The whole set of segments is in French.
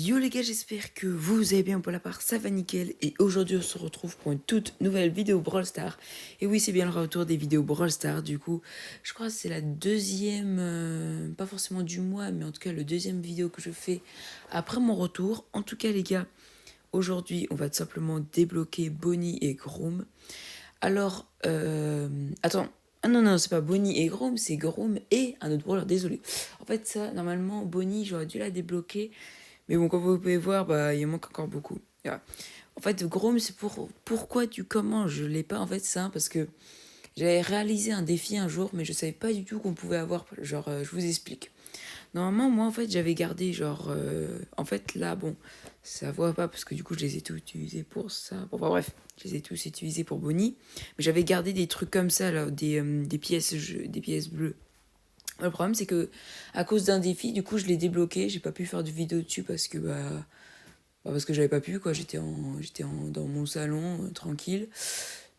Yo les gars, j'espère que vous allez bien pour la part, ça va nickel. Et aujourd'hui on se retrouve pour une toute nouvelle vidéo Brawl Stars. Et oui, c'est bien le retour des vidéos Brawl Stars. Du coup, je crois que c'est la deuxième, pas forcément du mois, mais en tout cas le deuxième vidéo que je fais après mon retour. En tout cas les gars, aujourd'hui on va tout simplement débloquer Bonnie et Groom. Alors, attends. Ah non, non, c'est pas Bonnie et Groom, c'est Groom et un autre brawler, désolé. En fait, ça, normalement, Bonnie, j'aurais dû la débloquer. Mais bon, comme vous pouvez voir, bah, il manque encore beaucoup. Voilà. En fait, Grom, c'est pourquoi tu comment je l'ai pas en fait ça parce que j'avais réalisé un défi un jour, mais je savais pas du tout qu'on pouvait avoir. Genre, je vous explique. Normalement, moi, en fait, j'avais gardé genre, en fait, là, bon, ça voit pas parce que du coup, je les ai tous utilisés pour ça. Bon, enfin, bref, je les ai tous utilisés pour Bonnie, mais j'avais gardé des trucs comme ça là, des pièces, des pièces bleues. Le problème, c'est que à cause d'un défi, du coup, je l'ai débloqué. J'ai pas pu faire de vidéo dessus parce que parce que j'avais pas pu, quoi. Dans mon salon, tranquille.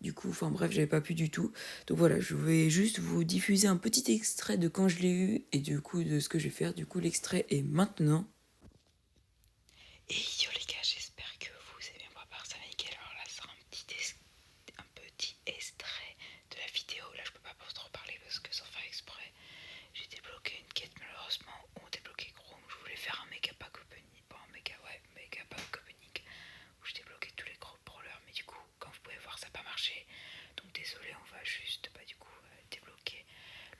Du coup, enfin bref, j'avais pas pu du tout. Donc voilà, je vais juste vous diffuser un petit extrait de quand je l'ai eu et du coup de ce que je vais faire. Du coup, l'extrait est maintenant. Et yo les gars, j'espère que vous avez bien préparé ça nickel. Alors là, ce sera un petit extrait de la vidéo. Là, je peux pas trop parler parce que sans faire exprès, j'ai débloqué une quête malheureusement. On débloqué Chrome. Je voulais faire un méga pack opening. Bon, un méga pack opening où je débloquais tous les gros brawlers. Mais du coup, comme vous pouvez voir, ça n'a pas marché. Donc désolé, on va juste débloquer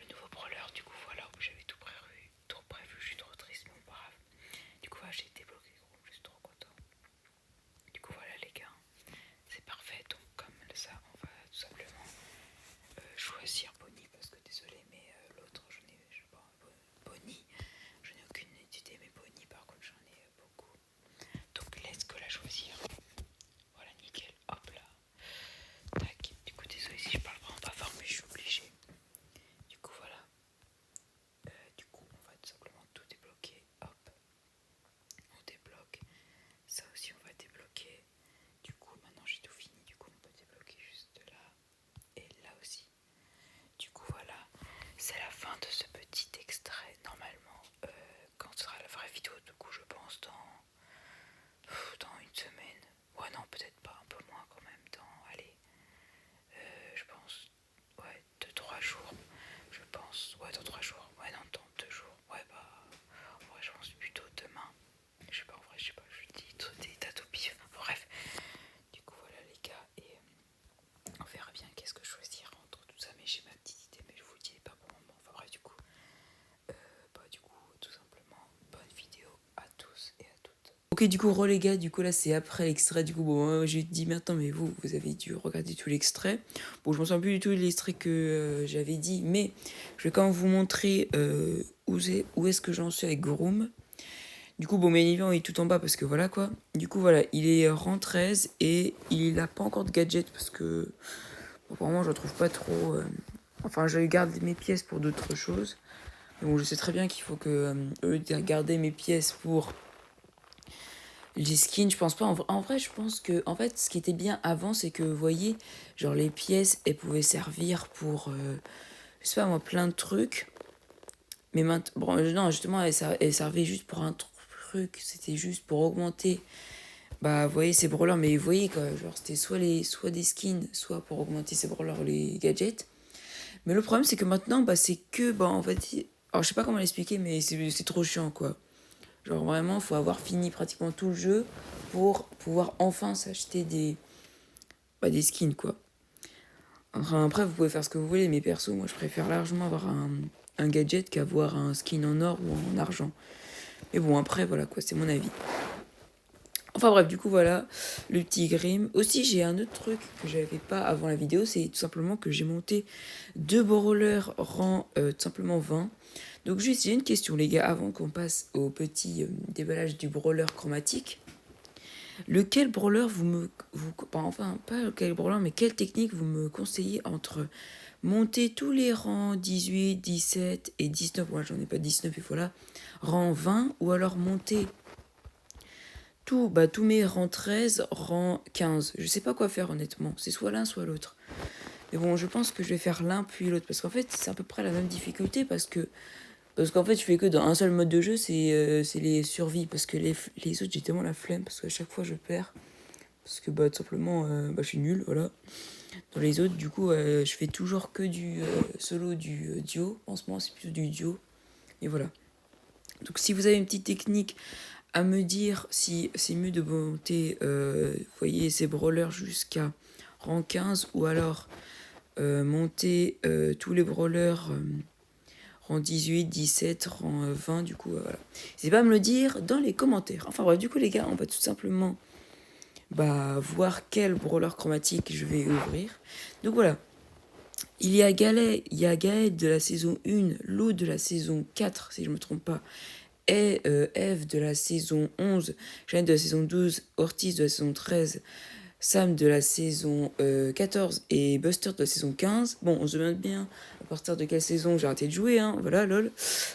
le nouveau brawler. Du coup, voilà, j'avais tout prévu. Je suis trop triste, mais bon, brave. Du coup, j'ai débloqué Chrome. Je suis trop content. Du coup, voilà les gars, c'est parfait. Donc comme ça, on va tout simplement choisir Bonnie parce que désolé, mais l'autre, je sais pas, Bonnie, je n'ai aucune idée, mais Bonnie, par contre, j'en ai beaucoup. Donc let's go la choisir. Voilà, nickel. Hop là. Tac. Du coup, désolé si je parle vraiment pas fort, mais je suis obligé. Du coup, voilà. Du coup, on va tout simplement tout débloquer. Hop. On débloque. Ça aussi, on va débloquer. Du coup, maintenant j'ai tout fini. Du coup, on peut débloquer juste là. Et là aussi. Du coup, voilà. C'est la fin de ce petit extrait. Normalement, quand sera la vraie vidéo, du coup, je pense dans une semaine. Ouais, non, peut-être pas, un peu moins quand même. Allez, je pense, ouais, 2-3 jours. Je pense, ouais, dans 3 jours. Ouais, non, dans 2 jours. Ouais, en vrai, je pense plutôt demain. Je sais pas, en vrai, je sais pas, je dis des dates au pif. Bref, du coup, voilà les gars, et on verra bien qu'est-ce que choisir entre tout ça, mais j'ai ma petite idée, mais je vous le dis pas pour le moment. Enfin bref, du coup, tout simplement, bonne vidéo à tous et à toutes. Ok, du coup, les gars, du coup, là, c'est après l'extrait. Du coup, bon, j'ai dit maintenant, mais vous avez dû regarder tout l'extrait. Bon, je me souviens plus du tout de l'extrait que j'avais dit, mais je vais quand même vous montrer où est-ce que j'en suis avec Groom. Du coup, bon, Ménivian est tout en bas parce que voilà quoi. Du coup, voilà, il est rang 13 et il n'a pas encore de gadget parce que apparemment, je ne trouve pas trop. Enfin, je garde mes pièces pour d'autres choses. Donc, je sais très bien qu'il faut que garder mes pièces pour les skins. Je pense pas. En vrai, je pense que. En fait, ce qui était bien avant, c'est que, vous voyez, genre les pièces, elles pouvaient servir pour. Je sais pas moi, plein de trucs. Mais maintenant. Bon, non, justement, elles servaient juste pour un truc. C'était juste pour augmenter. Bah, vous voyez, ces brawlers, mais vous voyez quoi, genre c'était soit des skins, soit pour augmenter ces brawlers les gadgets. Mais le problème, c'est que maintenant, bah, c'est que, bah, en fait, alors je sais pas comment l'expliquer, mais c'est trop chiant, quoi. Genre vraiment, faut avoir fini pratiquement tout le jeu pour pouvoir enfin s'acheter des skins, quoi. Enfin, après, vous pouvez faire ce que vous voulez, mais perso, moi, je préfère largement avoir un gadget qu'avoir un skin en or ou en argent. Mais bon, après, voilà, quoi, c'est mon avis. Enfin bref, du coup voilà, le petit Grim. Aussi j'ai un autre truc que j'avais pas avant la vidéo, c'est tout simplement que j'ai monté 2 brawlers rang tout simplement 20. Donc juste j'ai une question les gars, avant qu'on passe au petit déballage du brawler chromatique. Lequel brawler enfin pas lequel brawler, mais quelle technique vous me conseillez entre monter tous les rangs 18, 17 et 19, moi j'en ai pas 19 et voilà, rang 20, ou alors monter tous mes rangs 13, rang 15. Je sais pas quoi faire honnêtement. C'est soit l'un, soit l'autre. Mais bon, je pense que je vais faire l'un puis l'autre. Parce qu'en fait, c'est à peu près la même difficulté. Parce que Parce qu'en fait, je fais que dans un seul mode de jeu, c'est les survies. Parce que les autres, j'ai tellement la flemme. Parce qu'à chaque fois, je perds. Parce que tout simplement, je suis nul, voilà. Dans les autres, du coup, je fais toujours que du solo, du duo. En ce moment, c'est plutôt du duo. Et voilà. Donc, si vous avez une petite technique à me dire si c'est mieux de monter, vous voyez, ces brawlers jusqu'à rang 15 ou alors monter tous les brawlers rang 18, 17, rang 20, du coup, voilà. N'hésitez pas à me le dire dans les commentaires. Enfin bref, du coup, les gars, on va tout simplement voir quel brawler chromatique je vais ouvrir. Donc voilà. Il y a Gaël de la saison 1, Lou de la saison 4, si je ne me trompe pas, et Eve de la saison 11, Jeanne de la saison 12, Ortiz de la saison 13, Sam de la saison 14 et Buster de la saison 15. Bon, on se demande bien à partir de quelle saison j'ai arrêté de jouer, hein, voilà, lol.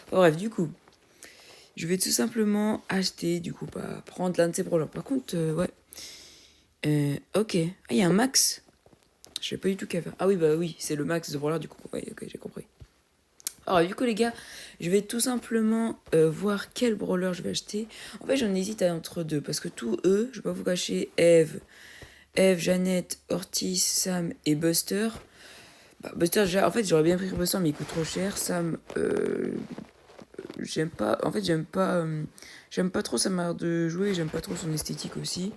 Enfin, bref, du coup, je vais tout simplement acheter, du coup, prendre l'un de ces brawlers. Par contre, ouais. Ok. Ah, il y a un max. Je sais pas du tout qu'à faire. Ah oui, bah oui, c'est le max de brawler, du coup. Ouais, ok, j'ai compris. Alors, du coup, les gars, je vais tout simplement voir quel brawler je vais acheter. En fait, j'en hésite entre deux. Parce que tous eux, je vais pas vous cacher, Eve, Jeannette, Ortiz, Sam et Buster. Buster, en fait, j'aurais bien pris Buster, mais il coûte trop cher. Sam, j'aime pas. En fait, j'aime pas trop sa manière de jouer. J'aime pas trop son esthétique aussi.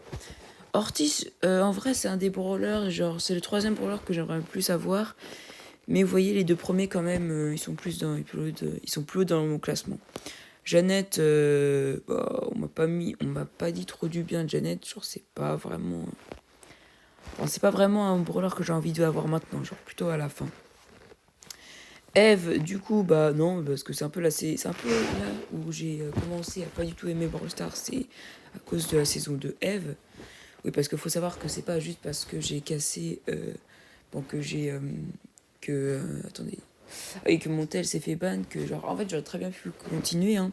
Ortiz, en vrai, c'est un des brawlers. Genre, c'est le troisième brawler que j'aimerais le plus avoir. Mais vous voyez, les deux premiers, quand même, ils sont plus haut dans mon classement. Jeannette, on m'a pas dit trop du bien de Jeannette. Genre, c'est pas vraiment. Bon, c'est pas vraiment un brawler que j'ai envie d'avoir maintenant, genre plutôt à la fin. Eve, du coup, non, parce que c'est un peu là où j'ai commencé à pas du tout aimer Brawl Stars, c'est à cause de la saison de Eve. Oui, parce qu'il faut savoir que c'est pas juste parce que j'ai cassé, que j'ai, attendez, et que mon tel s'est fait ban, que genre, en fait, j'aurais très bien pu continuer, hein.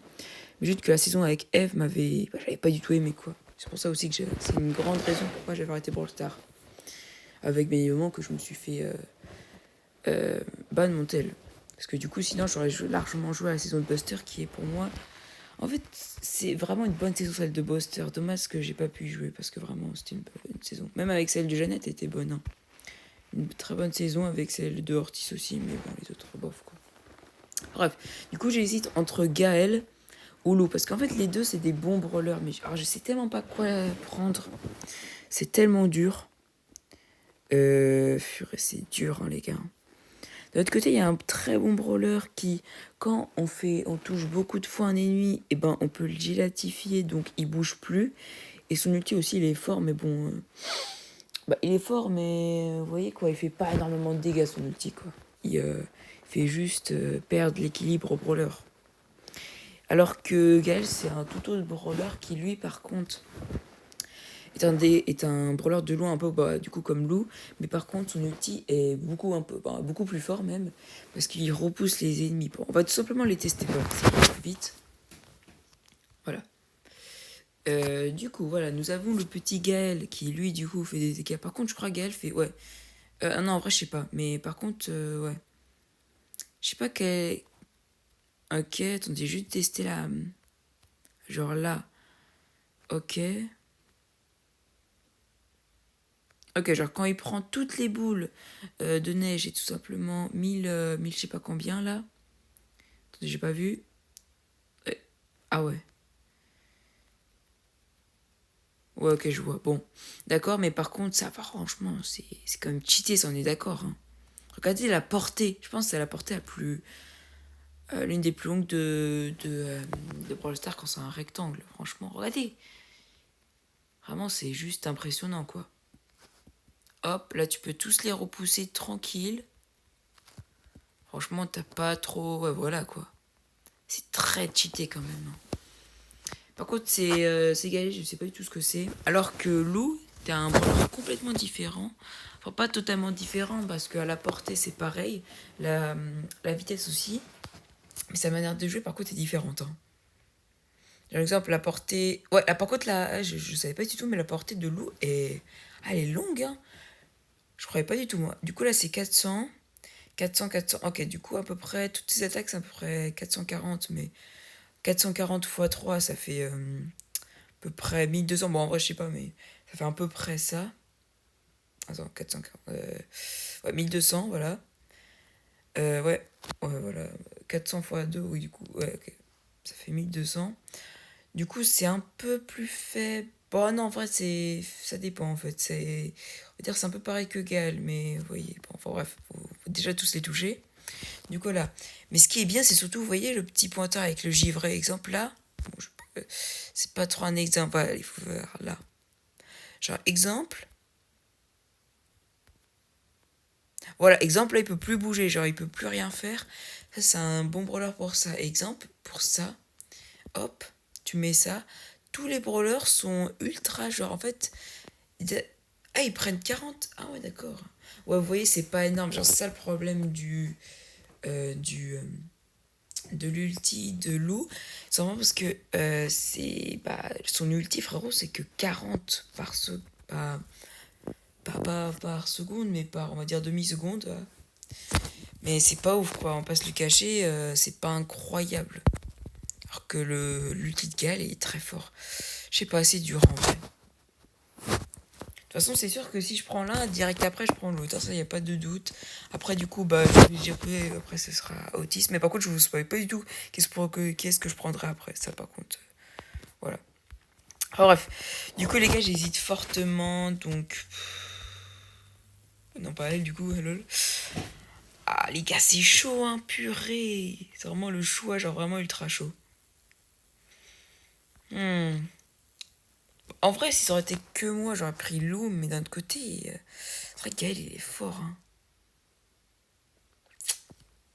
Mais juste que la saison avec Eve j'avais pas du tout aimé, quoi. C'est pour ça aussi que c'est une grande raison pourquoi j'avais arrêté Brawl Stars. Avec bien évidemment que je me suis fait ban mon tel. Parce que du coup, sinon, j'aurais largement joué à la saison de Buster qui est pour moi. En fait, c'est vraiment une bonne saison celle de Buster. Dommage que j'ai pas pu y jouer parce que vraiment, c'était une saison. Même avec celle de Jeannette, elle était bonne. Hein. Une très bonne saison avec celle de Ortiz aussi, mais bon, les autres, bof quoi. Bref, du coup, j'hésite entre Gaël ou Lou. Parce qu'en fait, les deux, c'est des bons brawlers. Mais alors, je sais tellement pas quoi prendre. C'est tellement dur. C'est dur, hein, les gars. De l'autre côté, il y a un très bon brawler qui, quand on touche beaucoup de fois un ennemi, et on peut le gélatifier, donc il bouge plus. Et son ulti aussi, il est fort, mais bon... il est fort, mais vous voyez quoi, il fait pas énormément de dégâts son ulti, quoi. Il fait juste perdre l'équilibre au brawler. Alors que Gaël, c'est un tout autre brawler qui, lui, par contre... est un brawler de loin un peu du coup comme Lou, mais par contre son ulti est beaucoup plus fort même, parce qu'il repousse les ennemis. Bon, on va tout simplement les tester, voilà, ça va plus vite. Voilà. Du coup, voilà, nous avons le petit Gaël qui lui du coup fait des dégâts. Par contre, je crois que Gaël fait... Ouais. Non, en vrai, je sais pas. Mais par contre, ouais. Je sais pas quel... Ok, attendez, juste tester là. Genre là. Ok. Ok, genre quand il prend toutes les boules de neige et tout simplement 1000 je sais pas combien là. Attendez, j'ai pas vu. Ah ouais. Ouais, ok, je vois. Bon, d'accord, mais par contre, ça, franchement, c'est quand même cheaté, ça, on est d'accord. Hein. Regardez la portée. Je pense que c'est la portée la plus... l'une des plus longues de Brawl Stars quand c'est un rectangle. Franchement, regardez. Vraiment, c'est juste impressionnant, quoi. Hop, là, tu peux tous les repousser tranquille. Franchement, t'as pas trop... Ouais, voilà, quoi. C'est très cheaté, quand même. Hein. Par contre, c'est galé, je sais pas du tout ce que c'est. Alors que Lou, t'as un brawler complètement différent. Enfin, pas totalement différent, parce qu'à la portée, c'est pareil. La vitesse aussi. Mais sa manière de jouer, par contre, est différente. Hein. Par exemple, la portée... Ouais, par contre, là, je savais pas du tout, mais la portée de Lou, elle est longue. Hein. Je croyais pas du tout, moi. Du coup, là, c'est 400. 400. Ok, du coup, à peu près, toutes ces attaques, c'est à peu près 440, mais 440 x 3, ça fait à peu près 1200. Bon, en vrai, je sais pas, mais ça fait à peu près ça. Attends, 440. Ouais, 1200, voilà. Ouais, voilà. 400 x 2, oui, du coup, ouais, ok. Ça fait 1200. Du coup, c'est un peu plus faible. Bon, non, en vrai, ça dépend, en fait. On va dire c'est un peu pareil que Gaël, mais vous voyez, bon, enfin bref, faut déjà tous les toucher. Du coup, là. Mais ce qui est bien, c'est surtout, vous voyez, le petit pointeur avec le givré, exemple là. Bon, c'est pas trop un exemple, voilà, il faut faire là. Genre, exemple. Voilà, exemple, là, il peut plus bouger, genre, il peut plus rien faire. Ça, c'est un bon brawler pour ça. Exemple, pour ça, hop, tu mets ça. Tous les brawlers sont ultra, genre, en fait, ah, ils prennent 40. Ah ouais, d'accord. Ouais, vous voyez, c'est pas énorme. Genre, c'est ça le problème de l'ulti de Lou. C'est vraiment parce que son ulti, frérot, c'est que 40 par seconde, mais par, on va dire, demi-seconde. Mais c'est pas ouf, quoi. On passe le cacher, c'est pas incroyable. Alors que l'ulti de Gal est très fort. Je sais pas, c'est dur en vrai. De toute façon, c'est sûr que si je prends l'un, direct après, je prends l'autre. Ça, il n'y a pas de doute. Après, du coup, je vais dire que après, ce sera autisme. Mais par contre, je vous spoil pas du tout qu'est-ce que je prendrai après. Ça, par contre, voilà. Enfin, bref. Du coup, les gars, j'hésite fortement. Donc. Non, pas elle, du coup, lol. Ah, les gars, c'est chaud, hein, purée. C'est vraiment le choix, genre vraiment ultra chaud. En vrai, si ça aurait été que moi, j'aurais pris Lou, mais d'un autre côté, c'est vrai que Gaël, il est fort, hein.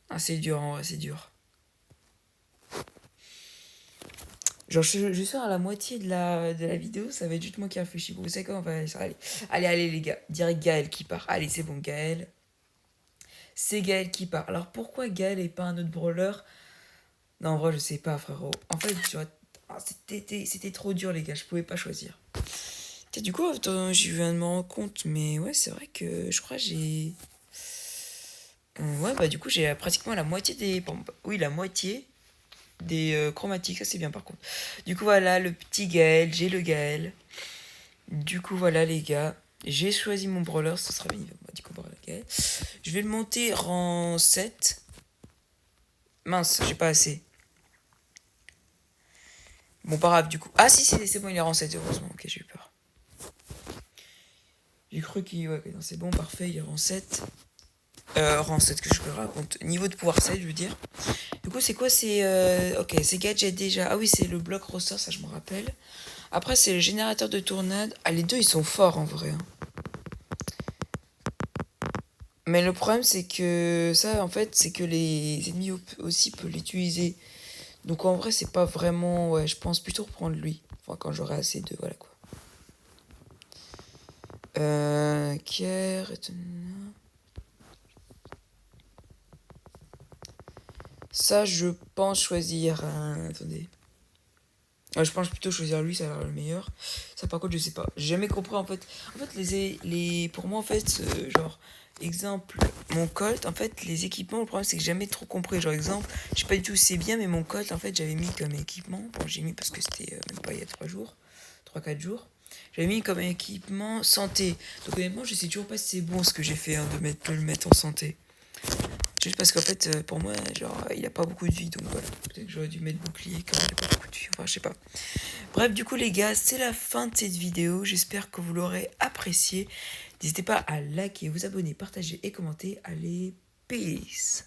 Ah, c'est dur, en vrai, c'est dur. Genre, je sors à la moitié de la vidéo, ça va être juste moi qui réfléchis. Vous savez quoi, on va aller. Allez, les gars, direct Gaël qui part. Allez, c'est bon, Gaël. C'est Gaël qui part. Alors, pourquoi Gaël et pas un autre brawler? Non, en vrai, je sais pas, frérot. En fait, c'était trop dur, les gars, je pouvais pas choisir. Tiens, du coup, attends, je viens de me rendre compte, mais ouais, c'est vrai que je crois que j'ai. Ouais, bah, du coup, j'ai pratiquement la moitié des. Bon, bah, oui, la moitié des chromatiques, ça c'est bien par contre. Du coup, voilà, le petit Gaël, j'ai le Gaël. Du coup, voilà, les gars. J'ai choisi mon brawler, ce sera bien. Bah, du coup, brawler Gaël. Je vais le monter rang 7. Mince, j'ai pas assez. Bon, pas grave, du coup. Ah, si, c'est bon, il est rang 7, heureusement. Ok, j'ai eu peur. J'ai cru qu'il. Ouais, non, c'est bon, parfait, il est rang 7. Rang 7, que je raconte. Niveau de pouvoir 7, je veux dire. Du coup, c'est quoi? C'est. Ok, c'est gadget déjà. Ah oui, c'est le bloc ressort, ça, je me rappelle. Après, c'est le générateur de tornade. Ah, les deux, ils sont forts en vrai, hein. Mais le problème, c'est que ça, en fait, c'est que les ennemis aussi peuvent l'utiliser. Donc en vrai, c'est pas vraiment. Ouais, je pense plutôt reprendre lui. Enfin, quand j'aurai assez de. Voilà quoi. Kier. Ça, je pense choisir. Attendez. Je pense plutôt choisir lui, ça a l'air le meilleur. Ça, par contre, je sais pas. J'ai jamais compris en fait. En fait, pour moi, en fait, genre, exemple, mon Colt, en fait, les équipements, le problème, c'est que j'ai jamais trop compris. Genre, exemple, je sais pas du tout si c'est bien, mais mon Colt, en fait, j'avais mis comme équipement. Bon, j'ai mis parce que c'était même pas il y a 3 jours, 3-4 jours. J'avais mis comme équipement santé. Donc, honnêtement, je sais toujours pas si c'est bon ce que j'ai fait, hein, de le mettre en santé. Juste parce qu'en fait, pour moi, genre, il a pas beaucoup de vie, donc voilà. Peut-être que j'aurais dû mettre bouclier quand il a pas beaucoup de vie. Enfin, je sais pas. Bref, du coup, les gars, c'est la fin de cette vidéo. J'espère que vous l'aurez appréciée. N'hésitez pas à liker, vous abonner, partager et commenter. Allez, peace!